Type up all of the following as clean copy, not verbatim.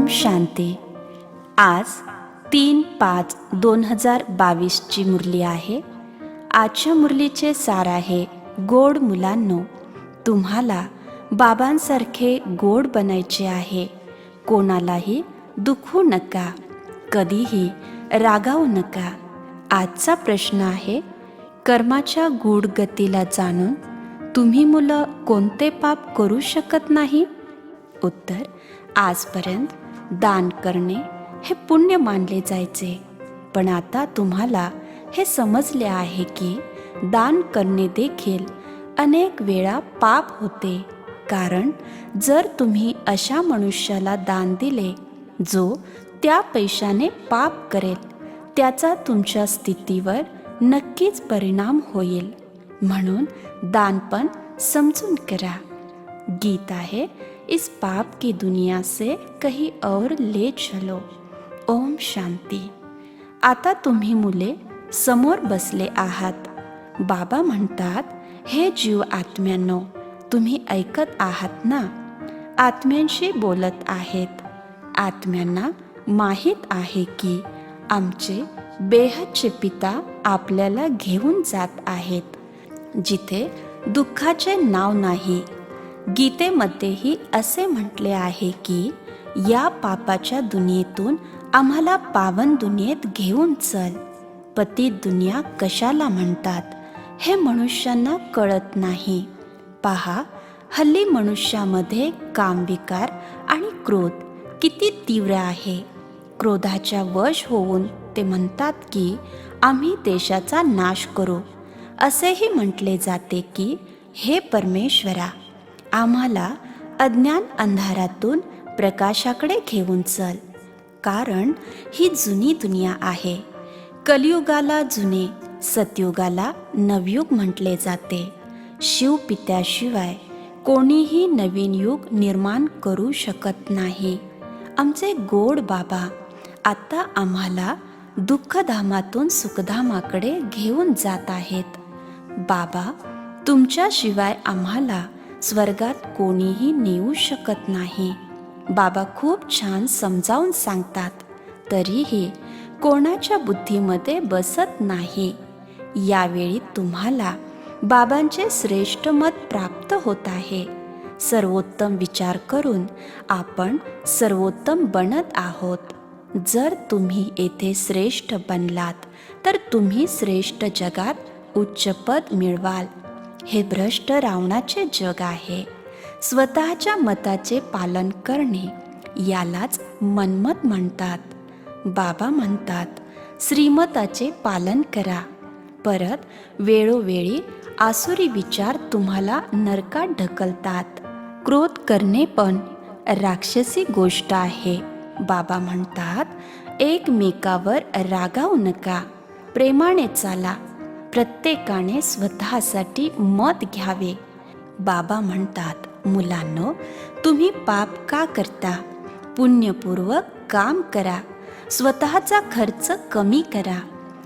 शांती. आज 3/5/2022 मुरली आहे. आजच्या मुरलीचे सार आहे, गोड मुलांनो, तुम्हाला बाबांसारखे गोड बनायचे आहे. कोणालाही दुखवू नका, कधीही रागावू नका. आजचा प्रश्न आहे, कर्माच्या गूढ गतीला जाणून तुम्ही मुलं कोणते पाप करू शकत नाही? उत्तर, आजपर्यंत दान करणे हे पुण्य मानले जायचे, पण आता तुम्हाला हे समजले आहे की दान करणे देखील अनेक वेळा पाप होते. कारण जर तुम्ही अशा मनुष्याला दान दिले जो त्या पैशाने पाप करेल, त्याचा तुमच्या स्थितीवर नक्कीच परिणाम होईल. म्हणून दान पण समजून करा. गीत आहे, इस पाप की दुनिया से कहीं और ले चलो. ओम शांती. आता तुम्ही मुले समोर बसले आहात. बाबा म्हणतात, हे जीव आत्म्यांनो, तुम्ही ऐकत आहात ना? आत्म्यांशी बोलत आहेत. आत्म्यांना माहीत आहे की आमचे बेहदचे पिता आपल्याला घेऊन जात आहेत, जिथे दुःखाचे नाव नाही. गीतेमध्येही असे म्हटले आहे की या पापाच्या दुनियेतून आम्हाला पावन दुनियेत घेऊन चल. पतित दुनिया कशाला म्हणतात हे मनुष्यांना कळत नाही. पहा, हल्ली मनुष्यामध्ये कामविकार आणि क्रोध किती तीव्र आहे. क्रोधाच्या वश होऊन ते म्हणतात की आम्ही देशाचा नाश करू. असेही म्हटले जाते की हे परमेश्वरा, आम्हाला अज्ञान अंधारातून प्रकाशाकडे घेऊन चल. कारण ही जुनी दुनिया आहे. कलियुगाला जुने, सतयुगाला नवयुग म्हटले जाते. शिवपित्याशिवाय कोणीही नवीन युग निर्माण करू शकत नाही. आमचे गोड बाबा आता आम्हाला दुःखधामातून सुखधामाकडे घेऊन जात आहेत. बाबा, तुमच्याशिवाय आम्हाला स्वर्गात कोणीही नेऊ शकत नाही. बाबा खूप छान समजावून सांगतात, तरीही कोणाच्या बुद्धीमध्ये बसत नाही. यावेळी तुम्हाला बाबांचे श्रेष्ठ मत प्राप्त होत आहे. सर्वोत्तम विचार करून आपण सर्वोत्तम बनत आहोत. जर तुम्ही येथे श्रेष्ठ बनलात तर तुम्ही श्रेष्ठ जगात उच्च पद मिळवाल. हे भ्रष्ट रावणाचे जग आहे. स्वतःच्या मताचे पालन करणे यालाच मनमत म्हणतात. बाबा म्हणतात, श्रीमताचे पालन करा. परत वेळोवेळी आसुरी विचार तुम्हाला नरकात ढकलतात. क्रोध करणे पण राक्षसी गोष्ट आहे. बाबा म्हणतात, एकमेकावर रागावू नका, प्रेमाने चाला. प्रत्येकाने स्वतःसाठी मत घ्यावे. बाबा म्हणतात, मुलांनो, तुम्ही पाप का करता? पुण्यपूर्वक काम करा. स्वतःचा खर्च कमी करा.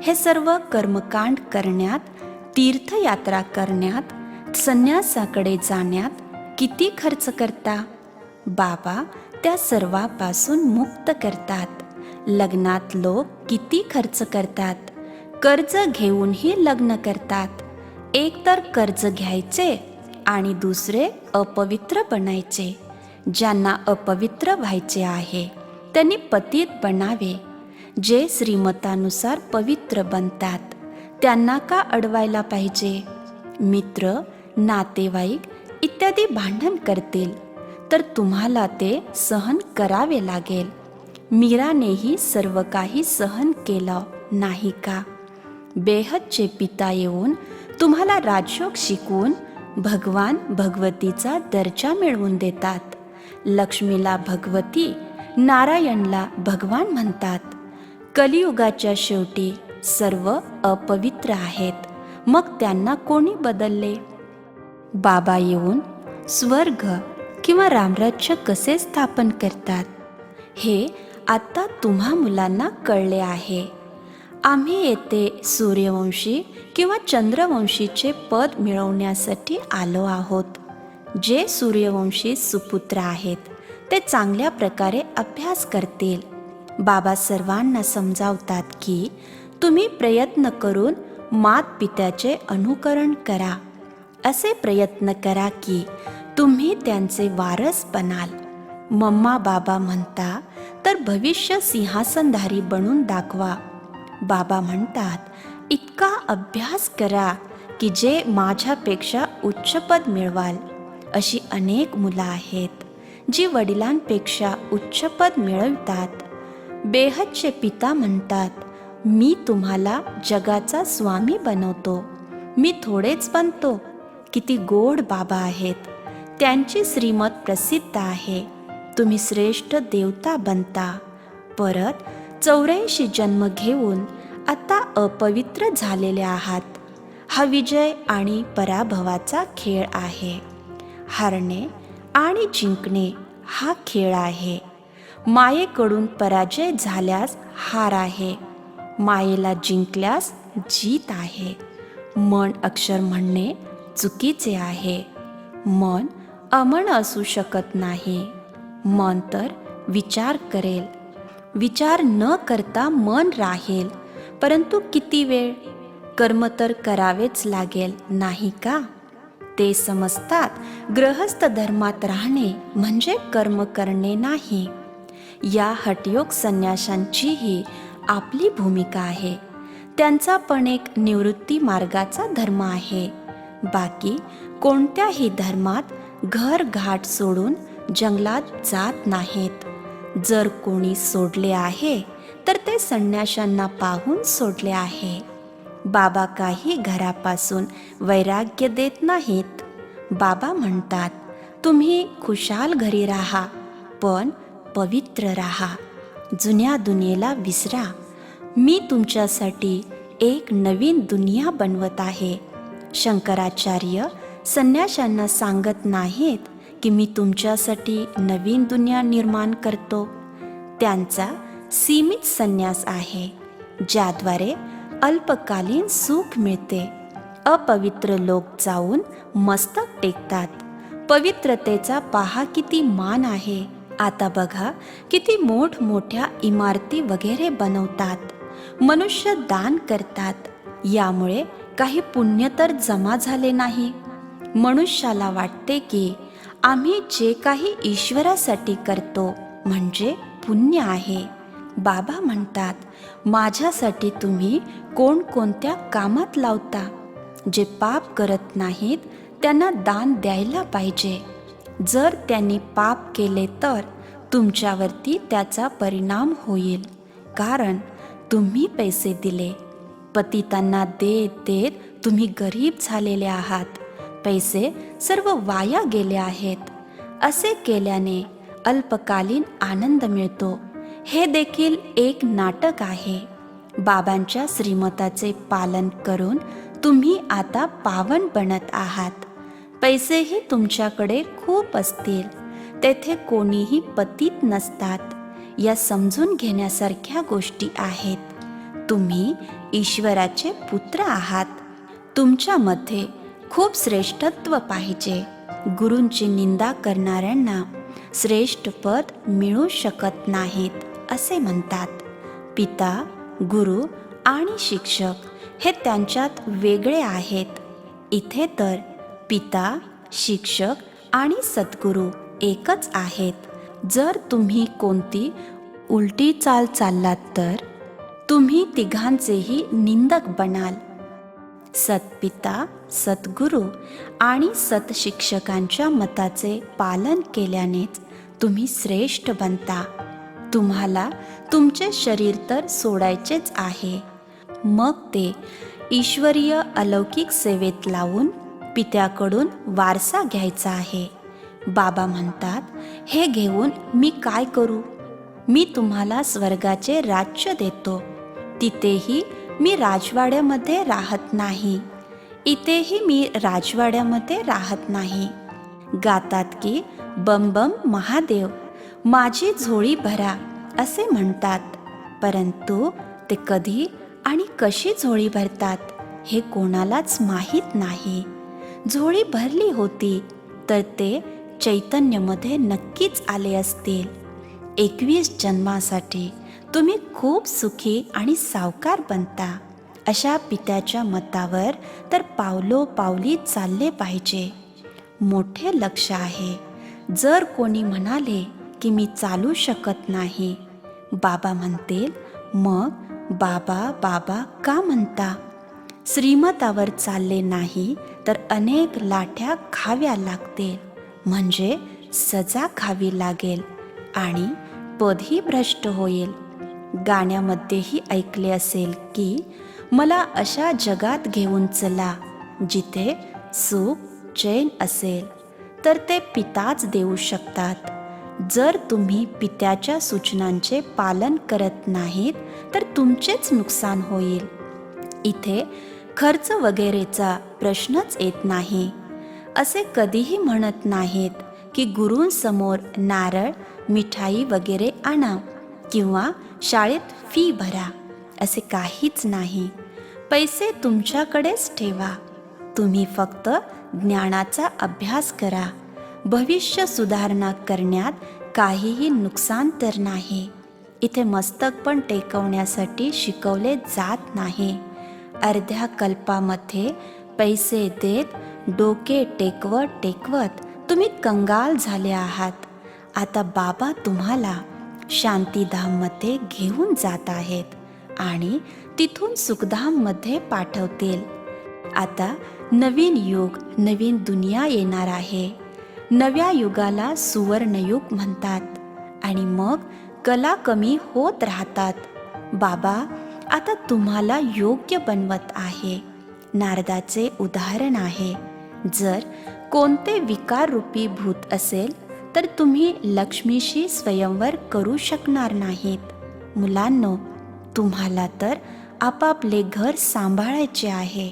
हे सर्व कर्मकांड करण्यात, तीर्थयात्रा करण्यात, संन्यासाकडे जाण्यात किती खर्च करता? बाबा त्या सर्वापासून मुक्त करतात. लग्नात लोक किती खर्च करतात? कर्ज घेऊनही लग्न करतात. एक तर कर्ज घ्यायचे आणि दुसरे अपवित्र बनायचे. ज्यांना अपवित्र व्हायचे आहे त्यांनी पतित बनावे. जे श्रीमतानुसार पवित्र बनतात त्यांना का अडवायला पाहिजे? मित्र, नातेवाईक इत्यादी भांडण करतील तर तुम्हाला ते सहन करावे लागेल. मीरानेही सर्व काही सहन केलं नाही का? बेहदचे पिता येऊन तुम्हाला राजयोग शिकवून भगवान भगवतीचा दर्जा मिळवून देतात. लक्ष्मीला भगवती, नारायणला भगवान म्हणतात. कलियुगाच्या शेवटी सर्व अपवित्र आहेत. मग त्यांना कोणी बदलले? बाबा येऊन स्वर्ग किंवा रामराज्य कसे स्थापन करतात हे आता तुम्हा मुलांना कळले आहे. आम्ही येथे सूर्यवंशी किंवा चंद्रवंशीचे पद मिळवण्यासाठी आलो आहोत. जे सूर्यवंशी सुपुत्र आहेत ते चांगल्या प्रकारे अभ्यास करतील. बाबा सर्वांना समजावतात की तुम्ही प्रयत्न करून मातापित्याचे अनुकरण करा. असे प्रयत्न करा की तुम्ही त्यांचे वारस बनाल. मम्मा बाबा म्हणता तर भविष्य सिंहासनधारी बनून दाखवा. बाबा म्हणतात इतका अभ्यास करा की जे माझ्यापेक्षा उच्च पद मिळवाल. अशी अनेक मुलं आहेत जी वडिलांपेक्षा उच्च पद मिळवतात. बेहदचे पिता म्हणतात मी तुम्हाला जगाचा स्वामी बनवतो. मी थोडेच बनतो. किती गोड बाबा आहेत. त्यांची श्रीमत प्रसिद्ध आहे. तुम्ही श्रेष्ठ देवता बनता. परत 84 जन्म घेऊन आता अपवित्र झालेले आहात. हा विजय आणि पराभवाचा खेळ आहे. हारणे आणि जिंकणे हा खेळ आहे. मायेकडून पराजय झाल्यास हार आहे. मायेला जिंकल्यास जीत आहे. मन अक्षर म्हणणे चुकीचे आहे. मन अमन असू शकत नाही. मन तर विचार करेल. विचार न करता मन राहील. परंतु किती वेळ? कर्म तर करावेच लागेल नाही का? ते समजतात गृहस्थ धर्मात राहणे म्हणजे कर्म करणे नाही. या हठयोग संन्याशांचीही आपली भूमिका आहे. त्यांचा पण एक निवृत्ती मार्गाचा धर्म आहे. बाकी कोणत्याही धर्मात घर घाट सोडून जंगलात जात नाहीत. जर कोणी सोडले आहे तर ते संन्याशांना पाहून सोडले आहे. बाबा काही घरापासून वैराग्य देत नाहीत. बाबा म्हणतात तुम्ही खुशाल घरी राहा पण पवित्र राहा. जुन्या दुनियेला विसरा. मी तुमच्यासाठी एक नवीन दुनिया बनवत आहे. शंकराचार्य संन्याशांना सांगत नाहीत की मी तुमच्यासाठी नवीन दुनिया निर्माण करतो. त्यांचा सीमित संन्यास आहे ज्याद्वारे अल्पकालीन सुख मिळते. अपवित्र लोक जाऊन मस्तक टेकतात. पवित्रतेचा पहा किती मान आहे. आता बघा किती मोठमोठ्या इमारती वगैरे बनवतात. मनुष्य दान करतात. यामुळे काही पुण्य तर जमा झाले नाही. मनुष्याला वाटते की आम्ही जे काही ईश्वरासाठी करतो म्हणजे पुण्य आहे. बाबा म्हणतात माझ्यासाठी तुम्ही कोणकोणत्या कामात लावता. जे पाप करत नाहीत त्यांना दान द्यायला पाहिजे. जर त्यांनी पाप केले तर तुमच्यावरती त्याचा परिणाम होईल. कारण तुम्ही पैसे दिले. पतितांना देत देत तुम्ही गरीब झालेले आहात. पैसे सर्व वाया गेले आहेत. असे केल्याने अल्पकालीन आनंद मिळतो. हे देखील एक नाटक आहे. बाबांच्या श्रीमताचे पालन करून तुम्ही आता पावन बनत आहात. पैसेही तुमच्याकडे खूप असतील. तेथे कोणीही पतित नसतात. या समजून घेण्यासारख्या गोष्टी आहेत. तुम्ही ईश्वराचे पुत्र आहात. तुमच्यामध्ये खूप श्रेष्ठत्व पाहिजे. गुरूंची निंदा करणाऱ्यांना श्रेष्ठ पद मिळू शकत नाहीत असे म्हणतात. पिता, गुरु आणि शिक्षक हे त्यांच्यात वेगळे आहेत. इथे तर पिता, शिक्षक आणि सद्गुरू एकच आहेत. जर तुम्ही कोणती उलटी चाल चाललात तर तुम्ही तिघांचेही निंदक बनाल. सत्पिता, सद्गुरू आणि सत्शिक्षकांच्या मताचे पालन केल्यानेच तुम्ही श्रेष्ठ बनता. तुम्हाला तुमचे शरीर तर सोडायचेच आहे. मग ते ईश्वरीय अलौकिक सेवेत लावून पित्याकडून वारसा घ्यायचा आहे. बाबा म्हणतात हे घेऊन मी काय करू? मी तुम्हाला स्वर्गाचे राज्य देतो. तिथेही मी राजवाड्यामध्ये राहत नाही. इथेही मी राजवाड्यामध्ये राहत नाही. गातात की बम बम महादेव, माझी झोळी भरा असे म्हणतात. परंतु ते कधी आणि कशी झोळी भरतात हे कोणालाच माहीत नाही. झोळी भरली होती तर ते चैतन्यमध्ये नक्कीच आले असतील. 21 जन्मासाठी तुम्ही खूप सुखी आणि सावकार बनता. अशा पित्याच्या मतावर तर पावलोपावली चालले पाहिजे. मोठे लक्ष आहे. जर कोणी म्हणाले की मी चालू शकत नाही, बाबा म्हणतील, मग बाबा बाबा का म्हणता? श्रीमतावर चालले नाही तर अनेक लाठ्या खाव्या लागतील, म्हणजे सजा खावी लागेल आणि पदही भ्रष्ट होईल. गाण्यामध्येही ऐकले असेल की मला अशा जगात घेऊन चला जिथे सुख चैन असेल. तर ते पिताच देऊ शकतात. जर तुम्ही पित्याच्या सूचनांचे पालन करत नाहीत तर तुमचेच नुकसान होईल. इथे खर्च वगैरेचा प्रश्नच येत नाही. असे कधीही म्हणत नाहीत की गुरूंसमोर नारळ, मिठाई वगैरे आणा किंवा शाळेत फी भरा. असे काहीच नाही. पैसे तुमच्याकडेच ठेवा. तुम्ही फक्त ज्ञानाचा अभ्यास करा. भविष्य सुधारणा करण्यात काहीही नुकसान तर नाही. इथे मस्तक पण टेकवण्यासाठी शिकवले जात नाही. अर्ध्या कल्पामध्ये पैसे देत डोके टेकवत टेकवत तुम्ही कंगाल झाले आहात. आता बाबा तुम्हाला शांतीधाममध्ये घेऊन जात आहेत आणि तिथून सुखधाममध्ये पाठवतील. आता नवीन युग, नवीन दुनिया येणार आहे. नव्या युगाला सुवर्णयुग म्हणतात आणि मग कला कमी होत राहतात. बाबा आता तुम्हाला योग्य बनवत आहे. नारदाचे उदाहरण आहे. जर कोणते विकाररूपी भूत असेल तर तुम्ही लक्ष्मीशी स्वयंवर करू शकणार नाहीत. मुलांनो, तुम्हाला तर आपापले घर सांभाळायचे आहे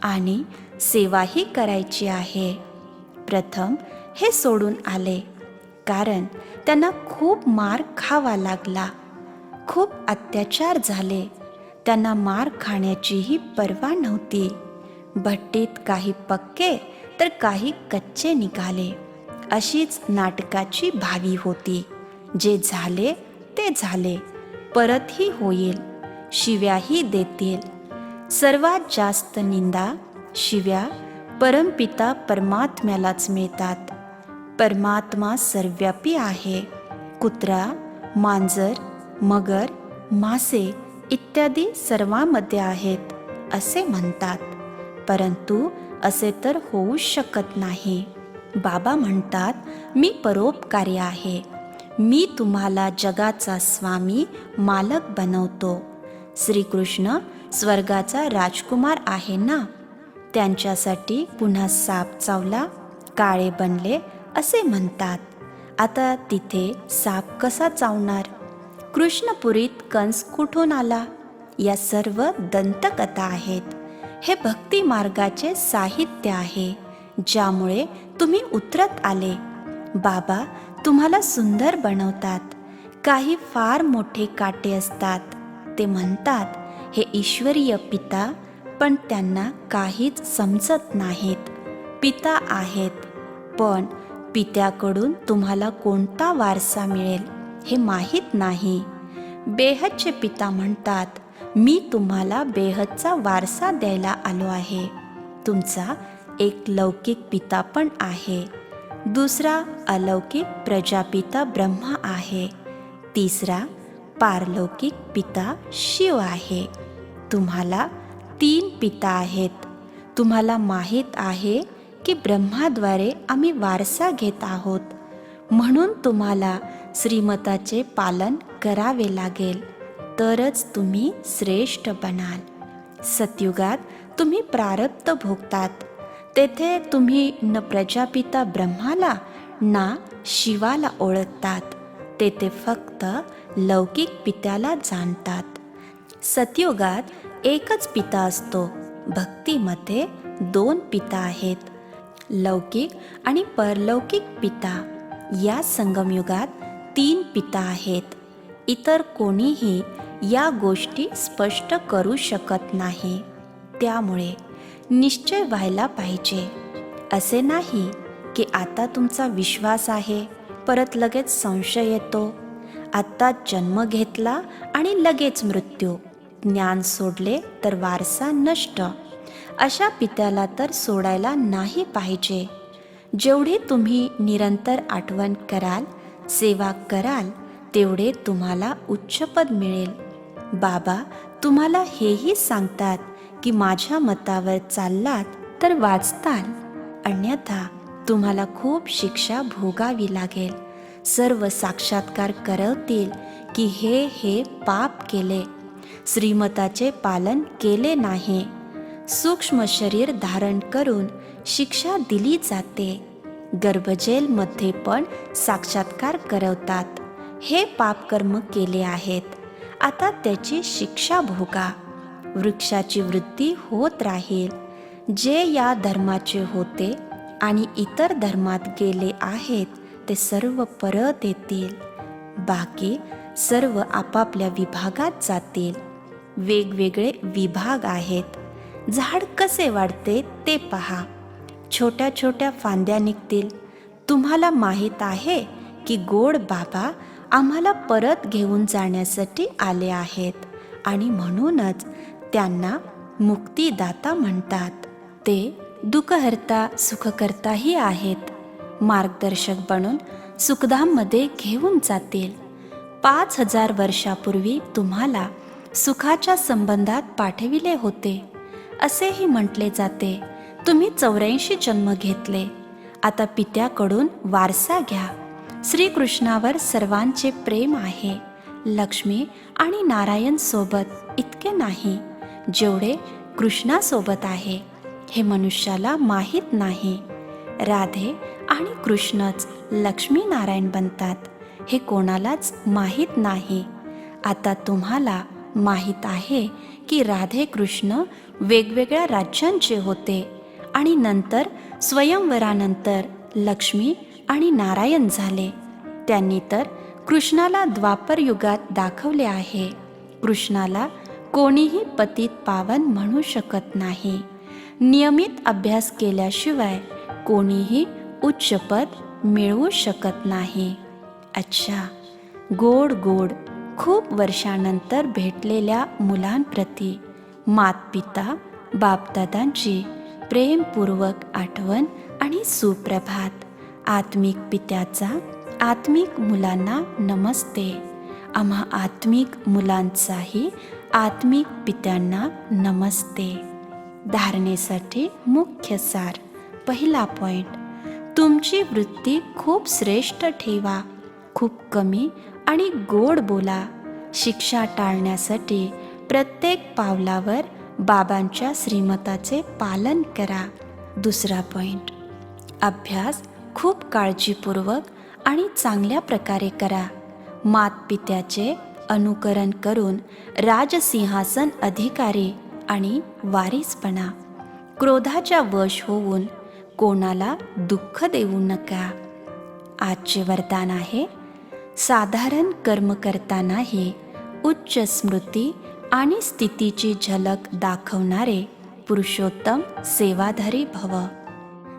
आणि सेवाही करायची आहे. प्रथम हे सोडून आले कारण त्यांना खूप मार खावा लागला. खूप अत्याचार झाले. त्यांना मार खाण्याचीही पर्वा नव्हती. भट्टीत काही पक्के तर काही कच्चे निघाले. अशीच नाटकाची भावी होती. जे झाले ते झाले, परतही होईल. शिव्याही देतील. सर्वात जास्त निंदा, शिव्या परमपिता परमात्म्यालाच मिळतात. परमात्मा सर्वव्यापी आहे. कुत्रा, मांजर, मगर, मासे इत्यादी सर्वांमध्ये आहेत असे म्हणतात. परंतु असे तर होऊ शकत नाही. बाबा म्हणतात, मी परोपकारी आहे. मी तुम्हाला जगाचा स्वामी, मालक बनवतो. श्रीकृष्ण स्वर्गाचा राजकुमार आहे ना. त्यांच्यासाठी पुन्हा साप चावला, काळे बनले असे म्हणतात. आता तिथे साप कसा चावणार? कृष्णपुरीत कंस कुठून आला? या सर्व दंतकथा आहेत. हे भक्ती मार्गाचे साहित्य आहे, ज्यामुळे तुम्ही उतरत आले. बाबा तुम्हाला सुंदर बनवतात. काही फार मोठे काटे असतात. ते म्हणतात हे ईश्वरीय पिता, पण त्यांना काहीच समजत नाहीत. पिता आहेत, पण पित्याकडून तुम्हाला कोणता वारसा मिळेल हे माहीत नाही. बेहदचे पिता म्हणतात, मी तुम्हाला बेहदचा वारसा द्यायला आलो आहे. तुमचा एक लौकिक पिता पण आहे. दुसरा अलौकिक प्रजापिता ब्रह्मा आहे. तिसरा पारलौकिक पिता शिव आहे. तुम्हाला 3 पिता आहेत. तुम्हाला माहीत आहे की ब्रह्माद्वारे आम्ही वारसा घेत आहोत. म्हणून तुम्हाला श्रीमताचे पालन करावे लागेल, तरच तुम्ही श्रेष्ठ बनाल. सतयुगात तुम्ही प्रारब्ध भोगतात. तेथे तुम्ही न प्रजापिता ब्रह्माला ना शिवाला ओळखतात. तेथे फक्त लौकिक पित्याला जाणतात. सतयुगात एकच पिता असतो. भक्तीमध्ये 2 पिता आहेत, लौकिक आणि परलौकिक पिता. या संगमयुगात 3 पिता आहेत. इतर कोणीही या गोष्टी स्पष्ट करू शकत नाही. त्यामुळे निश्चय व्हायला पाहिजे. असे नाही की आता तुमचा विश्वास आहे, परत लगेच संशय येतो. आत्ता जन्म घेतला आणि लगेच मृत्यू, ज्ञान सोडले तर वारसा नष्ट. अशा पित्याला तर सोडायला नाही पाहिजे. जेवढी तुम्ही निरंतर आठवण कराल, सेवा कराल, तेवढे तुम्हाला उच्चपद मिळेल. बाबा तुम्हाला हेही सांगतात की माझ्या मतावर चाललात तर वाचताल, अन्यथा तुम्हाला खूप शिक्षा भोगावी लागेल. सर्व साक्षात्कार करवतील की हे पाप केले, श्रीमताचे पालन केले नाही. सूक्ष्म शरीर धारण करून शिक्षा दिली जाते. गर्भजेलमध्ये पण साक्षात्कार करवतात. हे पापकर्म केले आहेत, आता त्याची शिक्षा भोगा. वृक्षाची वृद्धी होत राहील. जे या धर्माचे होते आणि इतर धर्मात गेले आहेत ते सर्व परत येतील. बाकी सर्व आपापल्या विभागात जातील. वेगवेगळे विभाग आहेत. झाड कसे वाढते ते पहा. छोट्या छोट्या फांद्या निघतील. तुम्हाला माहीत आहे की गोड बाबा आम्हाला परत घेऊन जाण्यासाठी आले आहेत आणि म्हणूनच त्यांना मुक्तिदाता म्हणतात. ते दुःखहर्ता सुखकर्ताही आहेत. मार्गदर्शक बनून सुखधाममध्ये घेऊन जातील. 5000 वर्षापूर्वी तुम्हाला सुखाच्या संबंधात पाठविले होते असेही म्हटले जाते. तुम्ही 84 जन्म घेतले. आता पित्याकडून वारसा घ्या. श्रीकृष्णावर सर्वांचे प्रेम आहे. लक्ष्मी आणि नारायण सोबत इतके नाही जेवढे कृष्णासोबत आहे. हे मनुष्याला माहीत नाही. राधे आणि कृष्णच लक्ष्मी नारायण बनतात हे कोणालाच माहीत नाही. आता तुम्हाला माहीत आहे की राधे कृष्ण वेगवेगळ्या राज्यांचे होते आणि नंतर स्वयंवरानंतर लक्ष्मी आणि नारायण झाले. त्यांनी तर कृष्णाला द्वापर युगात दाखवले आहे. कृष्णाला कोणीही पतित पावन म्हणू शकत नाही. नियमित अभ्यास केल्याशिवाय कोणीही उच्चपद मिळवू शकत नाही. अच्छा, गोड गोड खूप वर्षानंतर भेटलेल्या मुलांप्रती मातपिता बापदादांची प्रेमपूर्वक आठवण आणि सुप्रभात. आत्मिक पित्याचा आत्मिक मुलांना नमस्ते. आम्हा आत्मिक मुलांचाही आत्मिक पित्यांना नमस्ते. धारणेसाठी मुख्य सार. पहिला पॉइंट, तुमची वृत्ती खूप श्रेष्ठ ठेवा. खूप कमी आणि गोड बोला. शिक्षा टाळण्यासाठी प्रत्येक पावलावर बाबांच्या श्रीमताचे पालन करा. दुसरा पॉइंट, अभ्यास खूप काळजीपूर्वक आणि चांगल्या प्रकारे करा. मातपित्याचे अनुकरण करून राजसिंहासन अधिकारी आणि वारीसपणा. क्रोधाच्या वश होऊन कोणाला दुःख देऊ नका. आजचे वरदान आहे, साधारण कर्म करतानाही उच्च स्मृती आणि स्थितीची झलक दाखवणारे पुरुषोत्तम सेवाधारी भव.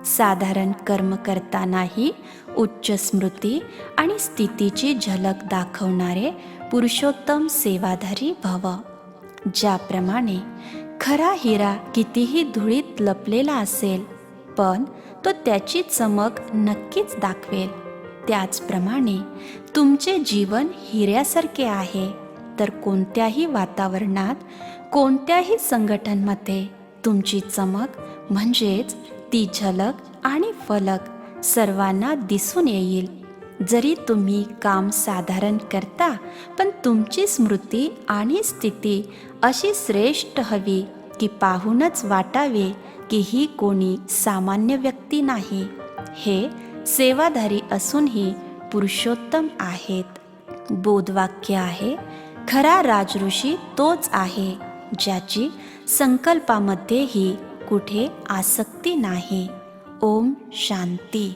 साधारण कर्म करतानाही उच्च स्मृती आणि स्थितीची झलक दाखवणारे पुरुषोत्तम सेवाधारी भव. ज्याप्रमाणे खरा हिरा कितीही धुळीत लपलेला असेल पण तो त्याची चमक नक्कीच दाखवेल, त्याचप्रमाणे तुमचे जीवन हिऱ्यासारखे आहे. तर कोणत्याही वातावरणात, कोणत्याही संघटनमध्ये तुमची चमक म्हणजेच ती झलक आणि फलक सर्वांना दिसून येईल. जरी तुम्ही काम साधारण करता पण तुमची स्मृती आणि स्थिती अशी श्रेष्ठ हवी की पाहूनच वाटावे की ही कोणी सामान्य व्यक्ती नाही. हे सेवाधारी असूनही पुरुषोत्तम आहेत. बोधवाक्य आहे, खरा राजऋषी तोच आहे ज्याची संकल्पामध्येही कुठे आसक्ती नाही. ओम शांती.